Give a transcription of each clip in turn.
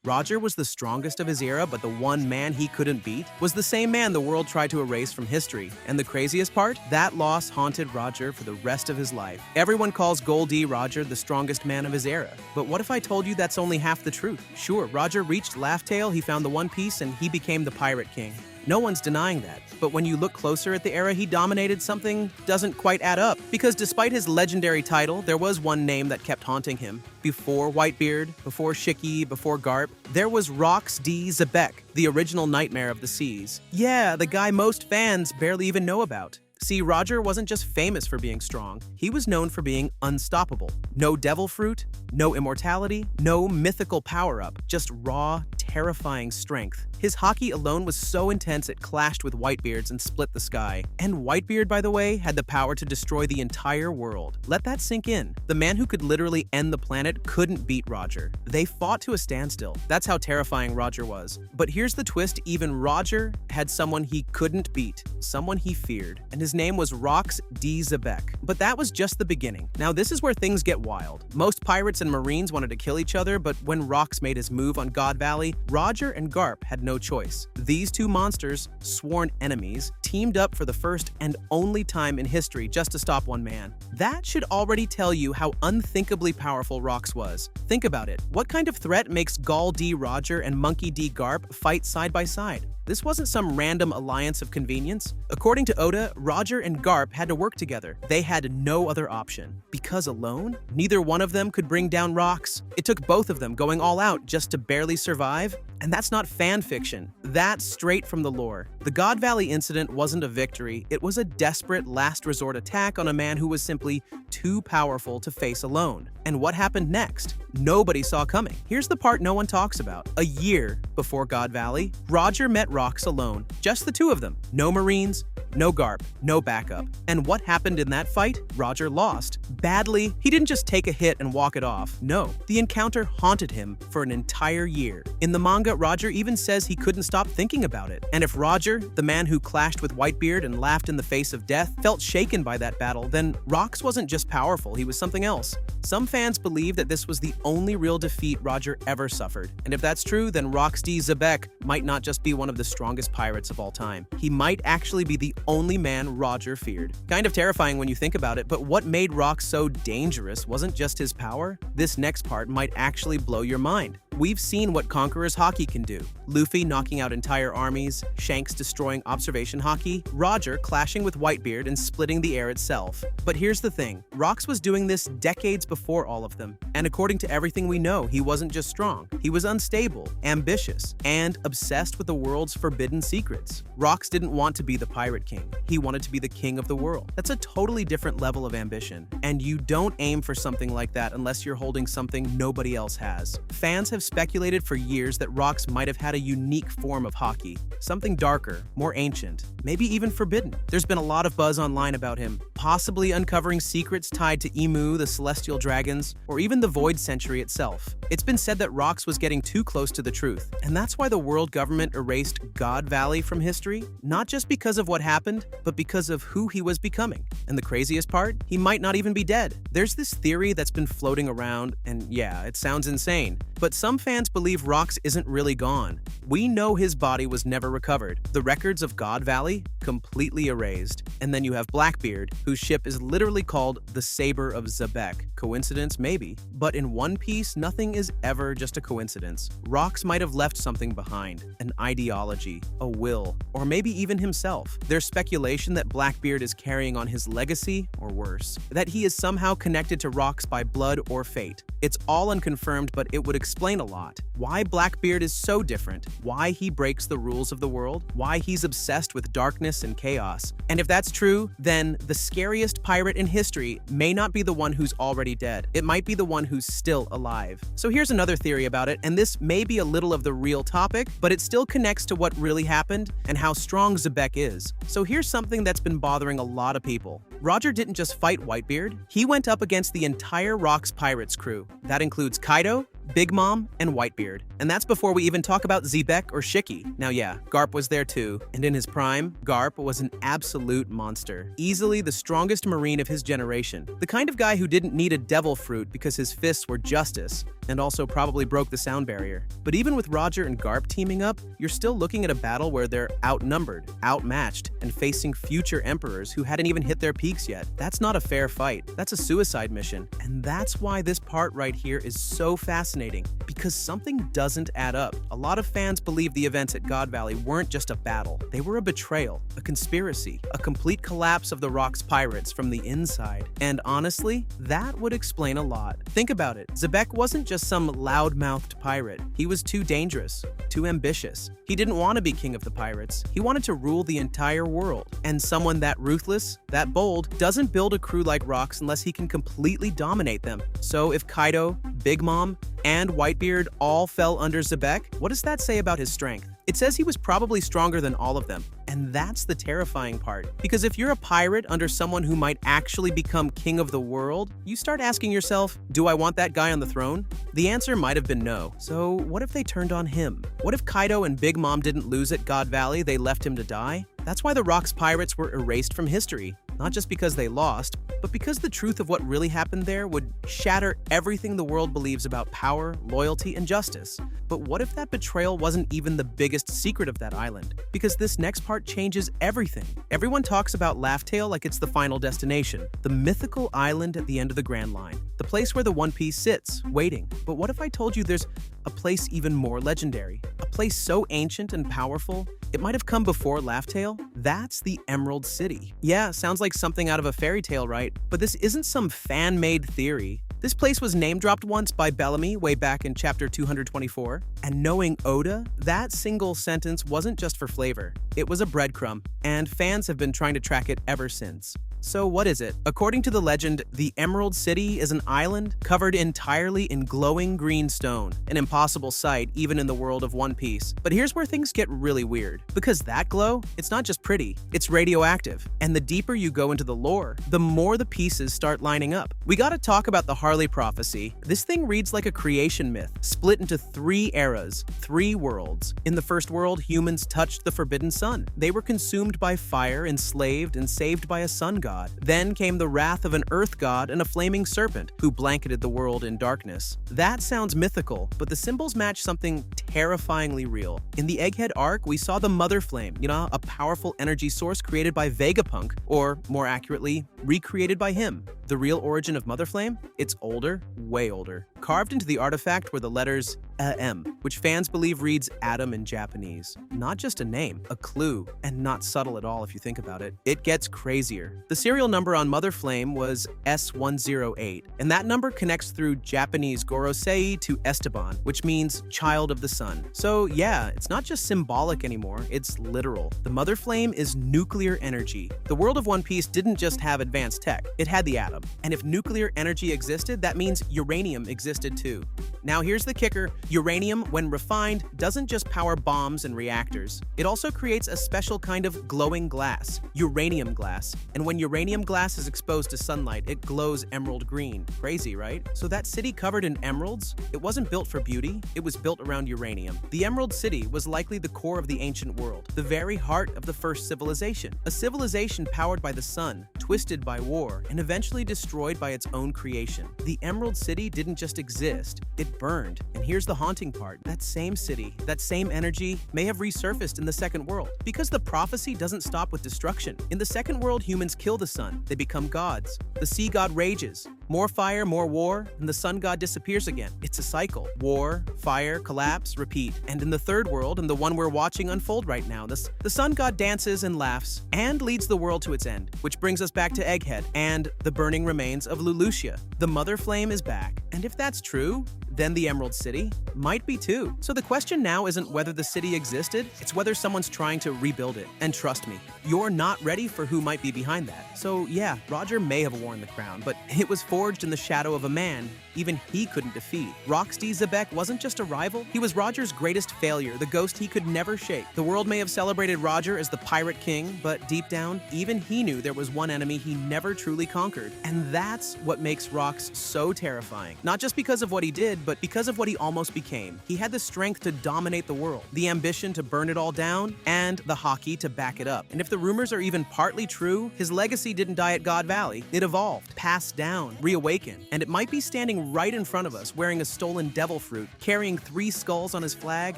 Roger was the strongest of his era, but the one man he couldn't beat was the same man the world tried to erase from history. And the craziest part? That loss haunted Roger for the rest of his life. Everyone calls Goldie Roger the strongest man of his era. But what if I told you that's only half the truth? Sure, Roger reached Laugh Tale, he found the One Piece, and he became the Pirate King. No one's denying that. But when you look closer at the era he dominated, something doesn't quite add up. Because despite his legendary title, there was one name that kept haunting him. Before Whitebeard, before Shiki, before Garp, there was Rox D. Xebec, the original nightmare of the seas. Yeah, the guy most fans barely even know about. See, Roger wasn't just famous for being strong, he was known for being unstoppable. No devil fruit, no immortality, no mythical power-up, just raw, terrifying strength. His haki alone was so intense it clashed with Whitebeard's and split the sky. And Whitebeard, by the way, had the power to destroy the entire world. Let that sink in. The man who could literally end the planet couldn't beat Roger. They fought to a standstill. That's how terrifying Roger was. But here's the twist, even Roger had someone he couldn't beat, someone he feared, and his name was Rox D. Xebec. But that was just the beginning. Now this is where things get wild. Most pirates and marines wanted to kill each other, but when Rox made his move on God Valley, Roger and Garp had no choice. These two monsters, sworn enemies, teamed up for the first and only time in history just to stop one man. That should already tell you how unthinkably powerful Rox was. Think about it. What kind of threat makes Gall D. Roger and Monkey D. Garp fight side by side? This wasn't some random alliance of convenience. According to Oda, Roger and Garp had to work together. They had no other option. Because alone, neither one of them could bring down Rox. It took both of them going all out just to barely survive. And that's not fan fiction. That's straight from the lore. The God Valley incident wasn't a victory. It was a desperate last resort attack on a man who was simply too powerful to face alone. And what happened next? Nobody saw coming. Here's the part no one talks about. A year before God Valley, Roger met Rox alone. Just the two of them. No Marines, no Garp, no backup. And what happened in that fight? Roger lost. Badly. He didn't just take a hit and walk it off. No. The encounter haunted him for an entire year. In the manga, Roger even says he couldn't stop thinking about it. And if Roger, the man who clashed with Whitebeard and laughed in the face of death, felt shaken by that battle, then Rox wasn't just powerful, he was something else. Some fans believe that this was the only real defeat Roger ever suffered. And if that's true, then Rox D. Xebec might not just be one of the strongest pirates of all time. He might actually be the only man Roger feared. Kind of terrifying when you think about it, but what made Rox so dangerous wasn't just his power. This next part might actually blow your mind. We've seen what Conqueror's haki can do. Luffy knocking out entire armies, Shanks destroying observation haki, Roger clashing with Whitebeard and splitting the air itself. But here's the thing, Rox was doing this decades before all of them. And according to everything we know, he wasn't just strong. He was unstable, ambitious, and obsessed with the world's forbidden secrets. Rox didn't want to be the Pirate King. He wanted to be the king of the world. That's a totally different level of ambition. And you don't aim for something like that unless you're holding something nobody else has. Fans have speculated for years that Rox might have had a unique form of haki, something darker, more ancient, maybe even forbidden. There's been a lot of buzz online about him, possibly uncovering secrets tied to Emu, the celestial dragons, or even the Void Century itself. It's been said that Rox was getting too close to the truth, and that's why the world government erased God Valley from history, not just because of what happened, but because of who he was becoming. And the craziest part? He might not even be dead. There's this theory that's been floating around, and yeah, it sounds insane, but some fans believe Rox isn't really gone. We know his body was never recovered. The records of God Valley completely erased. And then you have Blackbeard, whose ship is literally called the Saber of Xebec. Coincidence? Maybe. But in One Piece, nothing is ever just a coincidence. Rox might have left something behind, an ideology, a will, or maybe even himself. There's speculation that Blackbeard is carrying on his legacy, or worse, that he is somehow connected to Rox by blood or fate. It's all unconfirmed, but it would explain a lot. Why Blackbeard is so different, why he breaks the rules of the world, why he's obsessed with darkness and chaos. And if that's true, then the scariest pirate in history may not be the one who's already dead. It might be the one who's still alive. So here's another theory about it, and this may be a little of the real topic, but it still connects to what really happened and how strong Xebec is. So here's something that's been bothering a lot of people. Roger didn't just fight Whitebeard, he went up against the entire Rox Pirates crew. That includes Kaido, Big Mom, and Whitebeard. And that's before we even talk about Xebec or Shiki. Now yeah, Garp was there too, and in his prime, Garp was an absolute monster. Easily the strongest marine of his generation. The kind of guy who didn't need a devil fruit because his fists were justice. and also probably broke the sound barrier. But even with Roger and Garp teaming up, you're still looking at a battle where they're outnumbered, outmatched, and facing future emperors who hadn't even hit their peaks yet. That's not a fair fight. That's a suicide mission. And that's why this part right here is so fascinating, because something doesn't add up. A lot of fans believe the events at God Valley weren't just a battle. They were a betrayal, a conspiracy, a complete collapse of the Rock's pirates from the inside. And honestly, that would explain a lot. Think about it. Xebec wasn't just some loud-mouthed pirate. He was too dangerous, too ambitious. He didn't want to be king of the pirates. He wanted to rule the entire world. And someone that ruthless, that bold, doesn't build a crew like Rock's unless he can completely dominate them. So if Kaido, Big Mom, and Whitebeard all fell under Xebec, what does that say about his strength? It says he was probably stronger than all of them. And that's the terrifying part. Because if you're a pirate under someone who might actually become king of the world, you start asking yourself, do I want that guy on the throne? The answer might have been no. So what if they turned on him? What if Kaido and Big Mom didn't lose at God Valley, they left him to die? That's why the Rock's pirates were erased from history. Not just because they lost, but because the truth of what really happened there would shatter everything the world believes about power, loyalty, and justice. But what if that betrayal wasn't even the biggest secret of that island? Because this next part changes everything. Everyone talks about Laugh Tale like it's the final destination, the mythical island at the end of the Grand Line, the place where the One Piece sits, waiting. But what if I told you there's a place even more legendary? A place so ancient and powerful, it might have come before Laugh Tale? That's the Emerald City. Yeah, sounds like something out of a fairy tale, right? But this isn't some fan-made theory. This place was name-dropped once by Bellamy way back in chapter 224. And knowing Oda, that single sentence wasn't just for flavor. It was a breadcrumb, and fans have been trying to track it ever since. So what is it? According to the legend, the Emerald City is an island covered entirely in glowing green stone, an impossible sight even in the world of One Piece. But here's where things get really weird. Because that glow, it's not just pretty, it's radioactive. And the deeper you go into the lore, the more the pieces start lining up. We gotta talk about the Harley prophecy. This thing reads like a creation myth, split into 3 eras, 3 worlds. In the first world, humans touched the forbidden sun. They were consumed by fire, enslaved, and saved by a sun god. Then came the wrath of an earth god and a flaming serpent who blanketed the world in darkness. That sounds mythical, but the symbols match something terrifyingly real. In the Egghead arc, we saw the Mother Flame, a powerful energy source created by Vegapunk, or more accurately, recreated by him. The real origin of Mother Flame? It's older, way older. Carved into the artifact were the letters M, which fans believe reads Adam in Japanese. Not just a name, a clue, and not subtle at all if you think about it. It gets crazier. The serial number on Mother Flame was S108, and that number connects through Japanese Gorosei to Esteban, which means child of the sun. So yeah, it's not just symbolic anymore, it's literal. The Mother Flame is nuclear energy. The world of One Piece didn't just have advanced tech, it had the atom. And if nuclear energy existed, that means uranium existed too. Now here's the kicker. Uranium, when refined, doesn't just power bombs and reactors. It also creates a special kind of glowing glass, uranium glass. And when uranium glass is exposed to sunlight, it glows emerald green. Crazy, right? So that city covered in emeralds, it wasn't built for beauty, it was built around uranium. The Emerald City was likely the core of the ancient world, the very heart of the first civilization. A civilization powered by the sun, twisted by war, and eventually destroyed by its own creation. The Emerald City didn't just exist, it burned. And here's the haunting part. That same city, that same energy, may have resurfaced in the second world. Because the prophecy doesn't stop with destruction. In the second world, humans kill the sun. They become gods. The sea god rages. More fire, more war, and the sun god disappears again. It's a cycle. War, fire, collapse, repeat. And in the third world, and the one we're watching unfold right now, the sun god dances and laughs, and leads the world to its end. Which brings us back to Egghead, and the burning remains of Lulusia. The Mother Flame is back. And if that's true, then the Emerald City might be too. So the question now isn't whether the city existed, it's whether someone's trying to rebuild it. And trust me, you're not ready for who might be behind that. So yeah, Roger may have worn the crown, but it was forged in the shadow of a man even he couldn't defeat. Roxy Xebec wasn't just a rival, he was Roger's greatest failure, the ghost he could never shake. The world may have celebrated Roger as the pirate king, but deep down, even he knew there was one enemy he never truly conquered. And that's what makes Rox so terrifying. Not just because of what he did, but because of what he almost became, he had the strength to dominate the world, the ambition to burn it all down, and the hockey to back it up. And if the rumors are even partly true, his legacy didn't die at God Valley. It evolved, passed down, reawakened, and it might be standing right in front of us wearing a stolen devil fruit, carrying 3 skulls on his flag,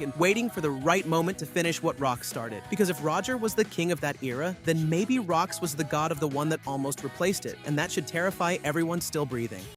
and waiting for the right moment to finish what Rox started. Because if Roger was the king of that era, then maybe Rox was the god of the one that almost replaced it, and that should terrify everyone still breathing.